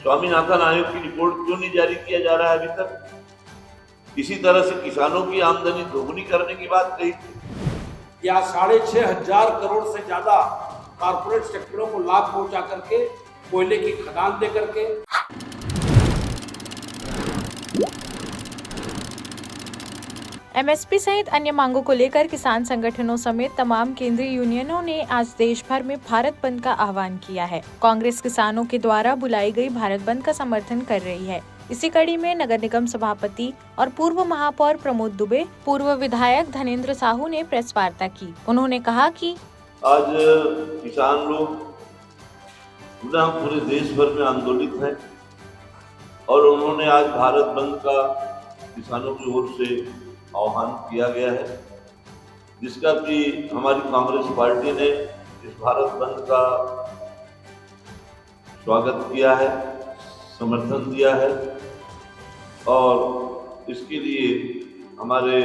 स्वामीनाथन आयोग की रिपोर्ट क्यों नहीं जारी किया जा रहा है अभी तक? इसी तरह से किसानों की आमदनी दोगुनी करने की बात कही थी। या 6,500 करोड़ से ज्यादा कारपोरेट सेक्टरों को लाभ पहुंचा करके, कोयले की खदान दे करके। एमएसपी सहित अन्य मांगों को लेकर किसान संगठनों समेत तमाम केंद्रीय यूनियनों ने आज देश भर में भारत बंद का आह्वान किया है। कांग्रेस किसानों के द्वारा बुलाई गई भारत बंद का समर्थन कर रही है। इसी कड़ी में नगर निगम सभापति और पूर्व महापौर प्रमोद दुबे, पूर्व विधायक धनेंद्र साहू ने प्रेस वार्ता की। उन्होंने कहा कि आज किसान लोग पूरे देश भर में आंदोलित हैं और उन्होंने आज भारत बंद का किसानों की ओर से आह्वान किया गया है, जिसका कि हमारी कांग्रेस पार्टी ने इस भारत बंद का स्वागत किया है, समर्थन दिया है और इसके लिए हमारे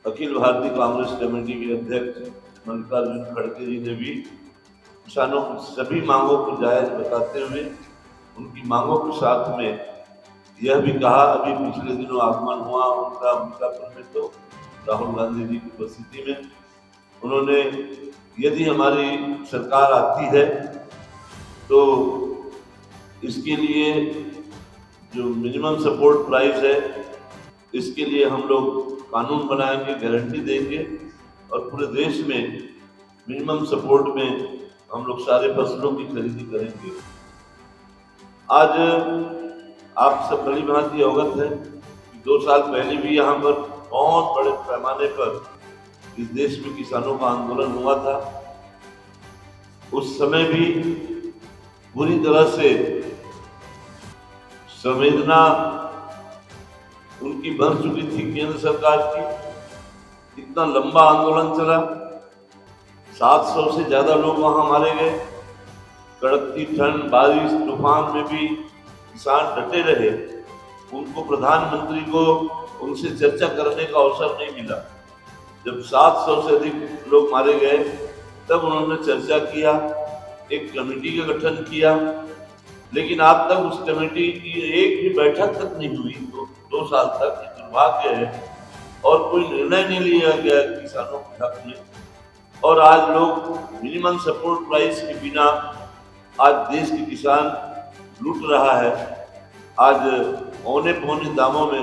अखिल भारतीय कांग्रेस कमेटी के अध्यक्ष मल्लिकार्जुन खड़गे जी ने भी किसानों की सभी मांगों को जायज बताते हुए उनकी मांगों के साथ में यह भी कहा, अभी पिछले दिनों आगमन हुआ उनका अंबिकापुर में, तो राहुल गांधी जी की उपस्थिति में उन्होंने, यदि हमारी सरकार आती है तो इसके लिए जो मिनिमम सपोर्ट प्राइस है इसके लिए हम लोग कानून बनाएंगे, गारंटी देंगे और पूरे देश में मिनिमम सपोर्ट में हम लोग सारे फसलों की खरीदी करेंगे। आज आप सब भली भांति अवगत है कि 2 साल पहले भी यहाँ पर बहुत बड़े पैमाने पर इस देश में किसानों का आंदोलन हुआ था। उस समय भी पूरी तरह से संवेदना उनकी बन चुकी थी केंद्र सरकार की। इतना लंबा आंदोलन चला, 700 से ज्यादा लोग वहां मारे गए। कड़कती ठंड, बारिश, तूफान में भी किसान डटे रहे। उनको प्रधानमंत्री को उनसे चर्चा करने का अवसर नहीं मिला। जब 700 से अधिक लोग मारे गए तब उन्होंने चर्चा किया, एक कमेटी का गठन किया, लेकिन आज तक उस कमेटी की एक भी बैठक तक नहीं हुई। 2 साल तक दुर्भाग्य है और कोई निर्णय नहीं लिया गया किसानों के हक में। और आज लोग मिनिमम सपोर्ट प्राइस के बिना आज देश के किसान लूट रहा है। आज औने पौने दामों में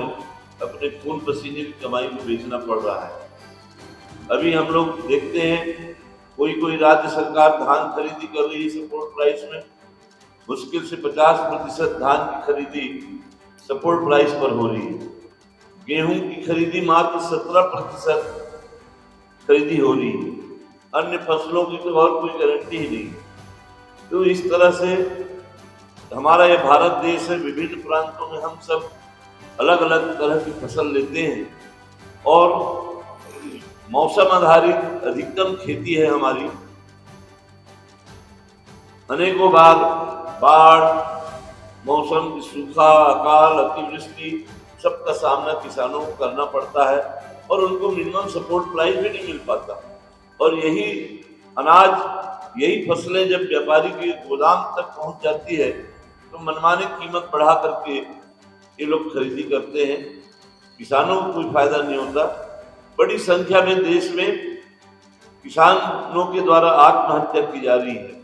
अपने खून पसीने की कमाई को बेचना पड़ रहा है। अभी हम लोग देखते हैं कोई राज्य सरकार धान खरीदी कर रही है सपोर्ट प्राइस में, मुश्किल से 50% धान की खरीदी सपोर्ट प्राइस पर हो रही है। गेहूं की खरीदी मात्र 17% खरीदी हो रही है। अन्य फसलों की तो और कोई गारंटी ही नहीं। तो इस तरह से हमारा ये भारत देश है, विभिन्न प्रांतों में हम सब अलग अलग तरह की फसल लेते हैं और मौसम आधारित अधिकतम खेती है हमारी। अनेकों बार बाढ़, मौसम की सूखा, अकाल, अतिवृष्टि सबका सामना किसानों को करना पड़ता है और उनको मिनिमम सपोर्ट प्राइस भी नहीं मिल पाता। और यही अनाज, यही फसलें जब व्यापारी के गोदाम तक पहुंच जाती है तो मनमानी कीमत बढ़ा करके ये लोग खरीदी करते हैं। किसानों को कोई फायदा नहीं होता। बड़ी संख्या में देश में किसानों के द्वारा आत्महत्या की जा रही है।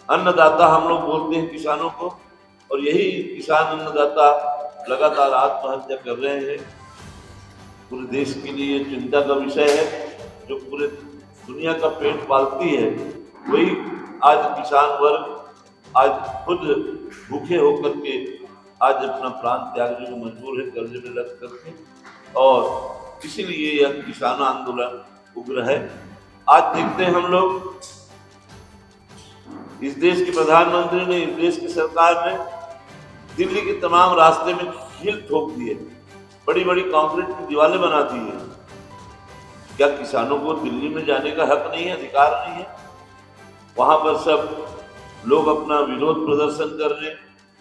अन्नदाता हम लोग बोलते हैं किसानों को, और यही किसान अन्नदाता लगातार आत्महत्या कर रहे हैं। पूरे देश के लिए चिंता का विषय है। जो पूरे दुनिया का पेट पालती है वही आज किसान वर्ग आज खुद भूखे होकर के आज अपना प्राण त्यागने को मजबूर है, कर्जे में लग करके, और इसीलिए यह किसान आंदोलन उग्र है। आज देखते हैं हम लोग, इस देश के प्रधानमंत्री ने, इस देश की सरकार ने दिल्ली के तमाम रास्ते में कील ठोक दिए, बड़ी बड़ी कंक्रीट की दीवारें बना दी है। क्या किसानों को दिल्ली में जाने का हक नहीं है, अधिकार नहीं है? वहां पर सब लोग अपना विरोध प्रदर्शन करने,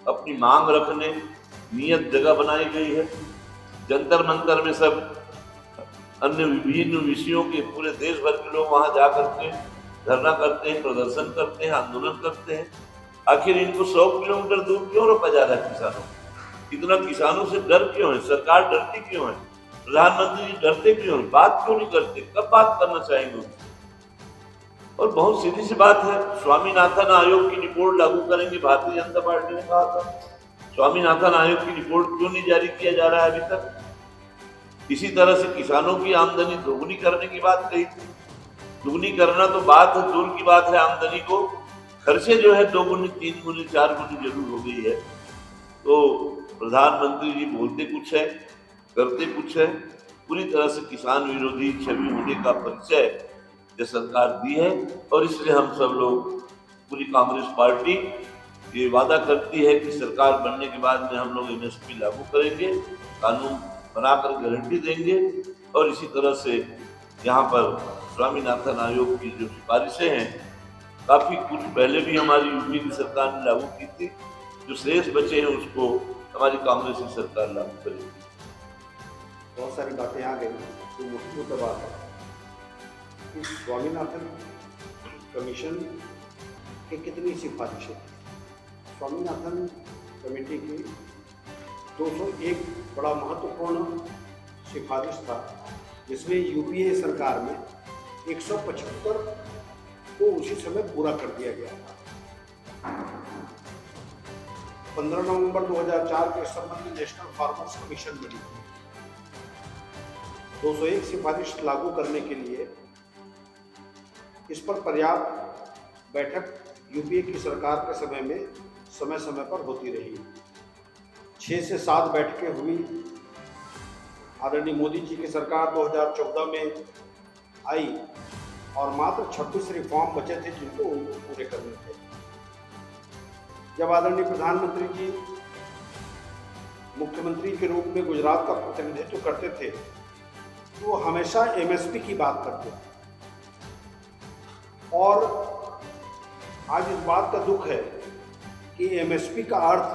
अपनी मांग रखने नियत जगह बनाई गई है। जंतर मंतर में सब अन्य विभिन्न विषयों के पूरे देश भर के लोग वहां जाकर के धरना करते हैं, प्रदर्शन करते हैं, आंदोलन करते हैं। आखिर इनको 100 किलोमीटर दूर क्यों रोका जा रहा है किसानों को? इतना किसानों से डर क्यों है? सरकार डरती क्यों है? प्रधानमंत्री जी डरते क्यों है? बात क्यों नहीं करते? कब बात करना चाहेंगे उनसे? और बहुत सीधी सी बात है, स्वामीनाथन आयोग की रिपोर्ट लागू करेंगे, भारतीय जनता पार्टी ने कहा था। स्वामीनाथन आयोग की रिपोर्ट क्यों नहीं जारी किया जा रहा है अभी तक? इसी तरह से किसानों की आमदनी दोगुनी करने की बात कही थी। दुगनी करना तो बात है, दूर की बात है आमदनी को, खर्चे जो है 2 गुनी 3 गुनी 4 गुनी जरूर हो गई है। तो प्रधानमंत्री जी बोलते कुछ है, करते कुछ है, पूरी तरह से किसान विरोधी छवि होने का परिचय जो सरकार दी है। और इसलिए हम सब लोग, पूरी कांग्रेस पार्टी ये वादा करती है कि सरकार बनने के बाद में हम लोग MSP लागू करेंगे, कानून बनाकर गारंटी देंगे। और इसी तरह से यहाँ पर स्वामीनाथन आयोग की जो सिफारिशें हैं, काफ़ी कुछ पहले भी हमारी यूपी की सरकार ने लागू की थी, जो शेष बचे हैं उसको हमारी कांग्रेस की सरकार लागू करेगी। बहुत सारी बातें आ गई। तो मुख्य बात है कि स्वामीनाथन कमीशन की कितनी सिफारिशें थी। स्वामीनाथन कमेटी की 201 बड़ा महत्वपूर्ण सिफारिश था, जिसमें यूपीए सरकार में 175 को उसी समय पूरा कर दिया गया था। 15 नवंबर 2004 के संबंध में नेशनल फार्मर्स कमीशन बनी थी। 201 सिफारिश लागू करने के लिए इस पर पर्याप्त बैठक यूपीए की सरकार के समय में समय पर होती रही। 6 से 7 बैठकें हुई। आदरणीय मोदी जी की सरकार 2014 में आई और मात्र 26 रिफॉर्म बचे थे जिनको उनको पूरे करने थे। जब आदरणीय प्रधानमंत्री जी मुख्यमंत्री के रूप में गुजरात का प्रतिनिधित्व करते थे तो वो हमेशा MSP की बात करते थे। और आज इस बात का दुख है कि MSP का अर्थ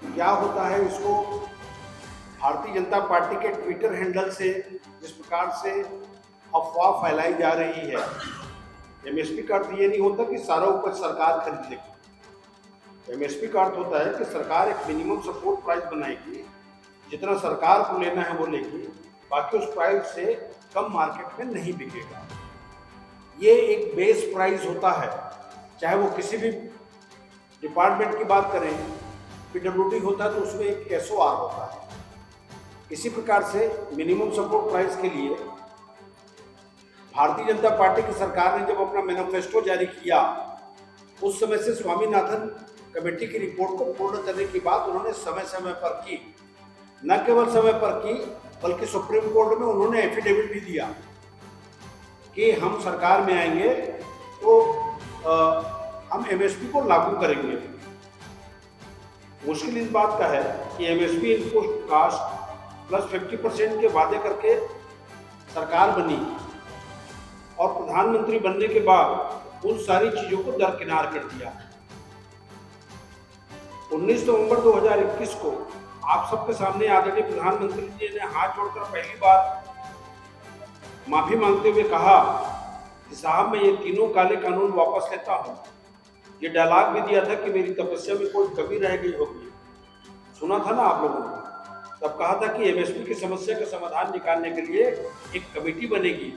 क्या होता है, इसको भारतीय जनता पार्टी के ट्विटर हैंडल से जिस प्रकार से अफवाह फैलाई जा रही है। MSP का अर्थ ये नहीं होता कि सारा उपज सरकार खरीद लेगी। MSP का अर्थ होता है कि सरकार एक मिनिमम सपोर्ट प्राइस बनाएगी, जितना सरकार को लेना है वो लेगी, बाकी उस प्राइस से कम मार्केट में नहीं बिकेगा। ये एक बेस प्राइस होता है, चाहे वो किसी भी डिपार्टमेंट की बात करें, PWD होता है तो उसमें एक SOR होता है। इसी प्रकार से मिनिमम सपोर्ट प्राइस के लिए भारतीय जनता पार्टी की सरकार ने जब अपना मैनिफेस्टो जारी किया, उस समय से स्वामीनाथन कमेटी की रिपोर्ट को पूर्ण करने की बात उन्होंने समय पर की। न केवल समय पर की, बल्कि सुप्रीम कोर्ट में उन्होंने एफिडेविट भी दिया कि हम सरकार में आएंगे तो हम MSP को लागू करेंगे। मुश्किल इस बात का है कि MSP इनपुट कास्ट प्लस 50% के वादे करके सरकार बनी और प्रधानमंत्री बनने के बाद उन सारी चीजों को दरकिनार कर दिया। 19 नवंबर 2021 को आप सबके सामने आदरणीय प्रधानमंत्री जी ने हाथ जोड़कर पहली बार माफी मांगते हुए कहा कि साहब मैं ये तीनों काले कानून वापस लेता हूँ। ये डायलॉग भी दिया था कि मेरी तपस्या में कोई कमी रह गई होगी, सुना था ना आप लोगों ने। तब कहा था कि MSP की समस्या का समाधान निकालने के लिए एक कमेटी बनेगी,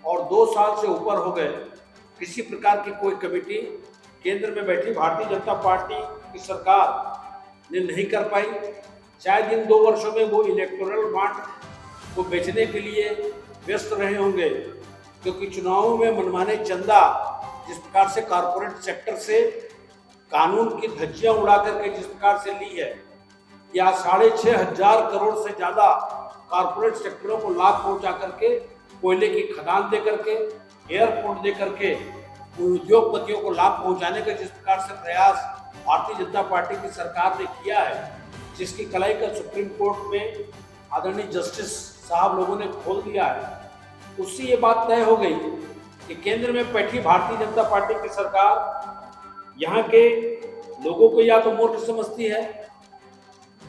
और 2 साल से ऊपर हो गए, किसी प्रकार की कोई कमेटी केंद्र में बैठी भारतीय जनता पार्टी की सरकार ने नहीं कर पाई। शायद इन 2 वर्षों में वो इलेक्टोरल बॉन्ड को बेचने के लिए व्यस्त रहे होंगे, क्योंकि चुनावों में मनमाने चंदा जिस प्रकार से कॉर्पोरेट सेक्टर से कानून की धज्जियां उड़ा करके जिस प्रकार से ली है, या 6,500 करोड़ से ज्यादा कॉर्पोरेट सेक्टरों को लाभ पहुंचा करके, कोयले की खदान दे करके, एयरपोर्ट दे करके उद्योगपतियों को लाभ पहुंचाने का जिस प्रकार से प्रयास भारतीय जनता पार्टी की सरकार ने किया है, जिसकी कलाई का सुप्रीम कोर्ट में आदरणीय जस्टिस साहब लोगों ने खोल दिया है, उससे ये बात तय हो गई कि केंद्र में बैठी भारतीय जनता पार्टी की सरकार यहाँ के लोगों को या तो मूर्ख समझती है,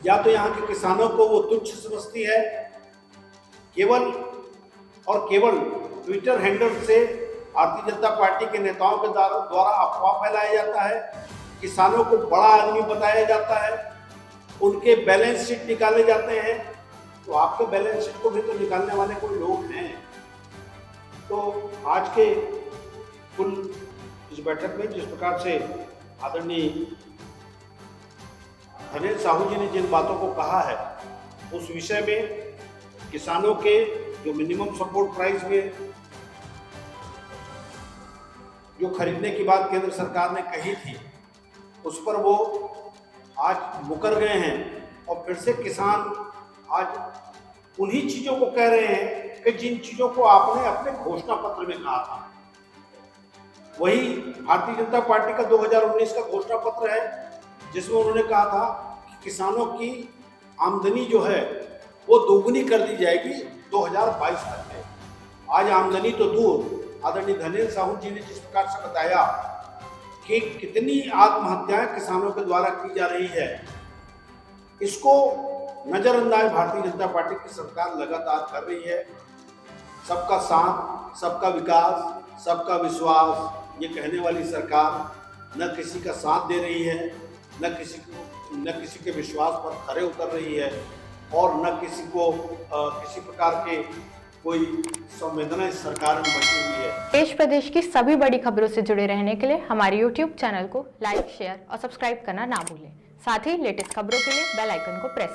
या तो यहाँ के किसानों को वो तुच्छ समझती है। केवल और केवल ट्विटर हैंडल से भारतीय जनता पार्टी के नेताओं के द्वारा अफवाह फैलाया जाता है, किसानों को बड़ा आदमी बताया जाता है, उनके बैलेंस शीट निकाले जाते हैं। तो आपके बैलेंस शीट को भी तो निकालने वाले कोई लोग हैं। तो आज के कुल इस बैठक में जिस प्रकार से आदरणीय धनेश साहू जी ने जिन बातों को कहा है, उस विषय में किसानों के जो मिनिमम सपोर्ट प्राइस में जो खरीदने की बात केंद्र सरकार ने कही थी, उस पर वो आज मुकर गए हैं और फिर से किसान आज उन्हीं चीजों को कह रहे हैं कि जिन चीजों को आपने अपने घोषणा पत्र में कहा था। वही भारतीय जनता पार्टी का 2019 का घोषणा पत्र है, जिसमें उन्होंने कहा था कि किसानों की आमदनी जो है वो दोगुनी कर दी जाएगी 2022 तक में। आज आमदनी तो दूर, आदरणीय धनेश साहू जी ने जिस प्रकार से बताया कि कितनी आत्महत्याएं किसानों के द्वारा की जा रही है, इसको नजरअंदाज भारतीय जनता पार्टी की सरकार लगातार कर रही है। सबका साथ, सबका विकास, सबका विश्वास, ये कहने वाली सरकार न किसी का साथ दे रही है, न किसी के विश्वास पर खरे उतर रही है और न किसी को किसी प्रकार के कोई संवेदना इस सरकार में बची हुई है। देश प्रदेश की सभी बड़ी खबरों से जुड़े रहने के लिए हमारे YouTube चैनल को लाइक, शेयर और सब्सक्राइब करना ना भूलें। साथ ही लेटेस्ट खबरों के लिए बेल आइकन को प्रेस